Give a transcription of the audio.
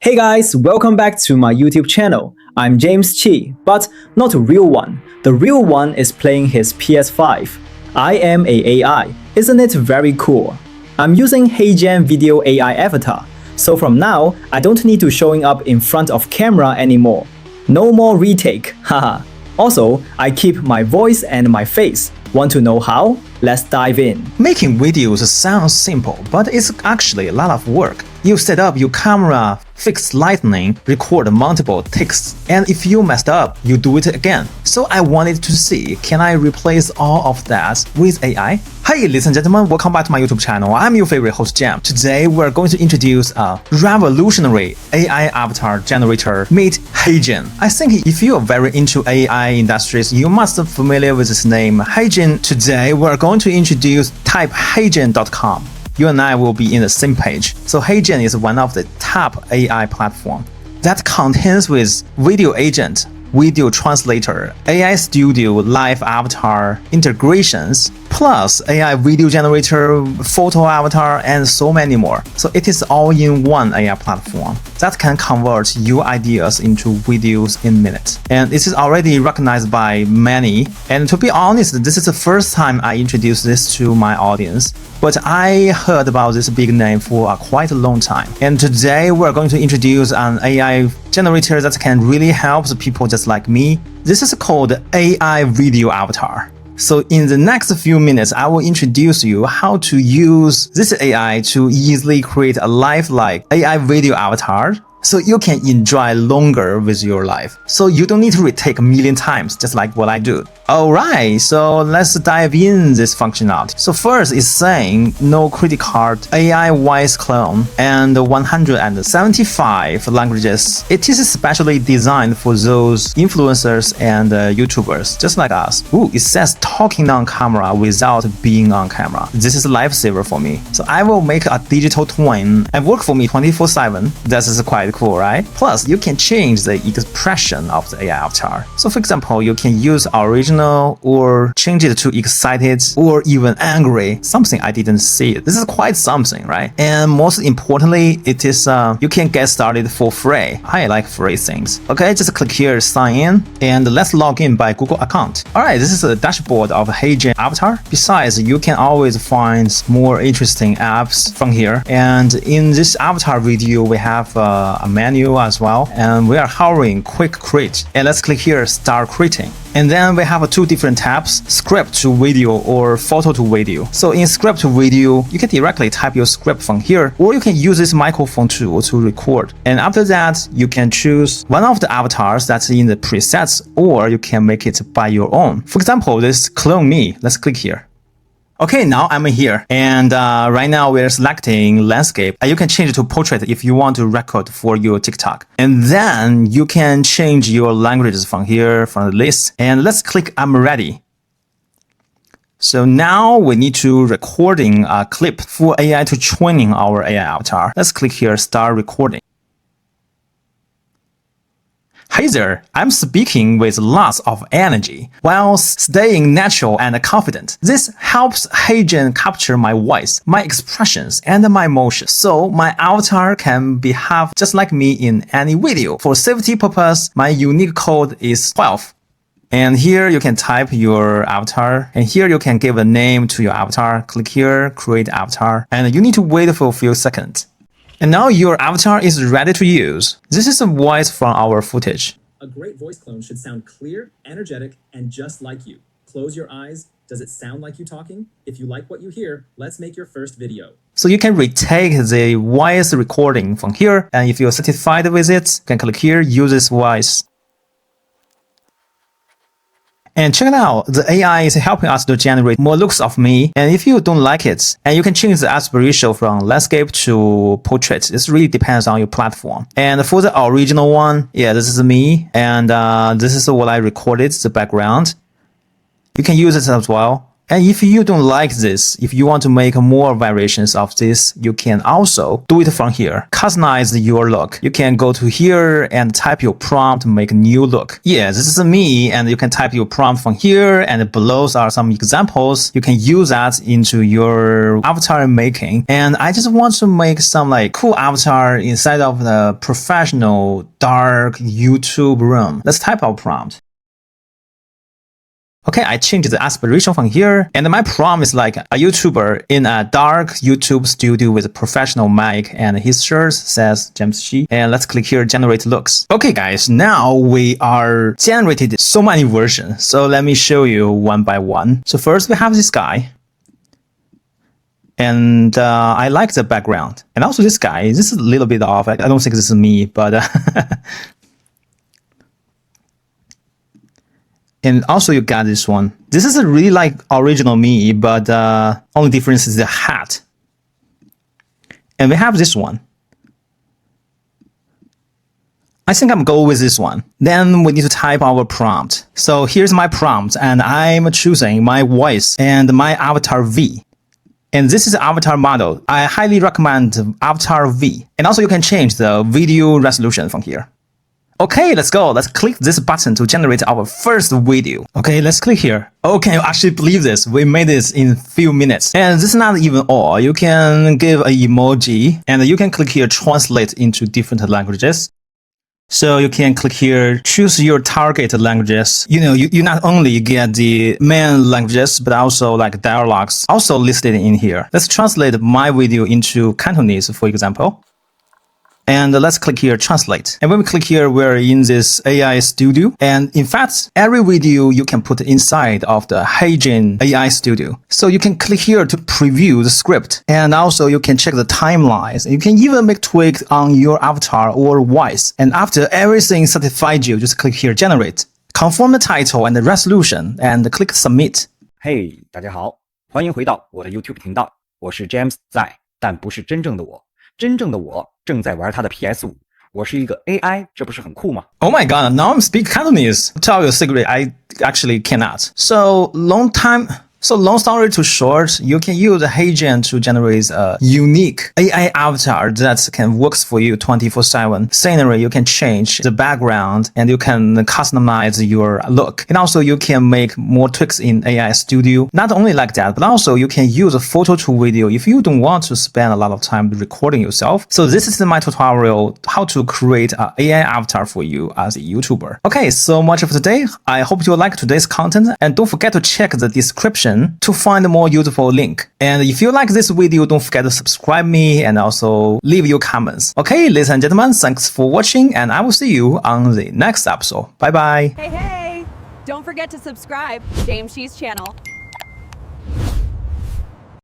Hey guys, welcome back to my YouTube channel. I'm James Chi, but not a real one. The real one is playing his PS5. I am a AI. Isn't it very cool? I'm using HeyGen Video AI avatar. So from now, I don't need to showing up in front of camera anymore. No more retake, haha. Also, I keep my voice and my face. Want to know how? Let's dive in. Making videos sounds simple, but it's actually a lot of work. You set up your camera, fix lighting, record multiple takes, and if you messed up, you do it again. So I wanted to see, can I replace all of that with AI? Hey ladies and gentlemen, welcome back to my YouTube channel. I'm your favorite host Jam. Today we're going to introduce a revolutionary AI avatar generator, meet HeyGen. I think if you are very into AI industries, you must be familiar with this name, HeyGen. Today we're going to introduce type HeyGen.com. You and I will be in the same page. So HeyGen is one of the top AI platform that contains with video agent, video translator, AI studio, live avatar integrations, plus AI video generator, photo avatar, and so many more. So it is all-in-one AI platform that can convert your ideas into videos in minutes. And it is already recognized by many. And to be honest, this is the first time I introduce this to my audience. But I heard about this big name for quite a long time. And today we're going to introduce an AI generator that can really help the people just like me. This is called AI Video Avatar. So in the next few minutes, I will introduce you how to use this AI to easily create a lifelike AI video avatar so you can enjoy longer with your life. So you don't need to retake a million times, just like what I do. Alright, so let's dive in this functionality. So first it's saying no credit card, AI voice clone, and 175 languages. It is especially designed for those influencers and YouTubers, just like us. Ooh, it says talking on camera without being on camera. This is a lifesaver for me. So I will make a digital twin and work for me 24/7. This is quite cool, right? Plus, you can change the expression of the AI avatar. So for example, you can use original or change it to excited or even angry, something I didn't see. This is quite something, right? And most importantly, it is you can get started for free. I like free things. Okay, just click here, sign in, and let's log in by Google account. Alright, this is a dashboard of HeyGen avatar. Besides, you can always find more interesting apps from here. And in this avatar video, we have a menu as well, and we are hovering quick create, and let's click here start creating. And then we have two different tabs, script to video or photo to video. So in script to video, you can directly type your script from here, or you can use this microphone tool to record. And after that, you can choose one of the avatars that's in the presets, or you can make it by your own. For example, this clone me. Let's click here. Okay, now I'm here, and right now we're selecting landscape. You can change it to portrait if you want to record for your TikTok. And then you can change your languages from here, from the list. And let's click I'm ready. So now we need to recording a clip for AI to training our AI avatar. Let's click here, start recording. Hey there, I'm speaking with lots of energy while staying natural and confident. This helps HeyGen capture my voice, my expressions, and my emotions, so my avatar can behave just like me in any video. For safety purpose, my unique code is 12. And here you can type your avatar, and here you can give a name to your avatar. Click here, create avatar, and you need to wait for a few seconds. And now your avatar is ready to use. This is a voice from our footage. A great voice clone should sound clear, energetic, and just like you. Close your eyes. Does it sound like you talking? If you like what you hear, let's make your first video. So you can retake the voice recording from here, and if you're satisfied with it, you can click here, use this voice. And check it out, the AI is helping us to generate more looks of me. And if you don't like it, and you can change the aspect ratio from landscape to portrait. This really depends on your platform. And for the original one, yeah, this is me. And this is what I recorded, the background. You can use it as well. And if you don't like this, if you want to make more variations of this, you can also do it from here. Customize your look. You can go to here and type your prompt to make a new look. Yeah, this is me, and you can type your prompt from here, and below are some examples. You can use that into your avatar making. And I just want to make some like cool avatar inside of the professional dark YouTube room. Let's type our prompt. Okay, I changed the aspiration from here, and my prompt is like a YouTuber in a dark YouTube studio with a professional mic, and his shirt says James Chi. And let's click here, generate looks. Okay, guys, now we are generated so many versions. So let me show you one by one. So first we have this guy. And I like the background. And also this guy, this is a little bit off. I don't think this is me, but and also you got this one. This is a really like original me, but only difference is the hat. And we have this one. I think I'm going with this one. Then we need to type our prompt. So here's my prompt, and I'm choosing my voice and my avatar V. And this is the avatar model. I highly recommend avatar V. And also you can change the video resolution from here. Okay, let's go. Let's click this button to generate our first video. Okay, let's click here. Okay, you actually believe this. We made this in a few minutes. And this is not even all. You can give an emoji, and you can click here, translate into different languages. So you can click here, choose your target languages. You know, you not only get the main languages, but also like dialogues also listed in here. Let's translate my video into Cantonese, for example. And let's click here, translate. And when we click here, we're in this AI studio. And in fact, every video you can put inside of the HeyGen AI studio. So you can click here to preview the script. And also you can check the timelines. You can even make tweaks on your avatar or voice. And after everything satisfied you, just click here, generate. Confirm the title and the resolution and click submit. Hey, 大家好，欢迎回到我的 YouTube 频道，我是 James 在，但不是真正的我。真正的我正在玩他的 PS5，我是一个 AI， 这不是很酷吗？ Oh my god, now I'm speaking Cantonese. Tell you a secret, I actually cannot. Long story too short, you can use HeyGen to generate a unique AI avatar that can work for you 24/7. Scenery, you can change the background and you can customize your look. And also you can make more tweaks in AI Studio. Not only like that, but also you can use a photo to video if you don't want to spend a lot of time recording yourself. So this is my tutorial how to create an AI avatar for you as a YouTuber. Okay, so much for today. I hope you like today's content, and don't forget to check the description to find a more useful link. And if you like this video, don't forget to subscribe me and also leave your comments. Okay, ladies and gentlemen, thanks for watching, and I will see you on the next episode. Bye bye. Hey, don't forget to subscribe, James Chi's channel.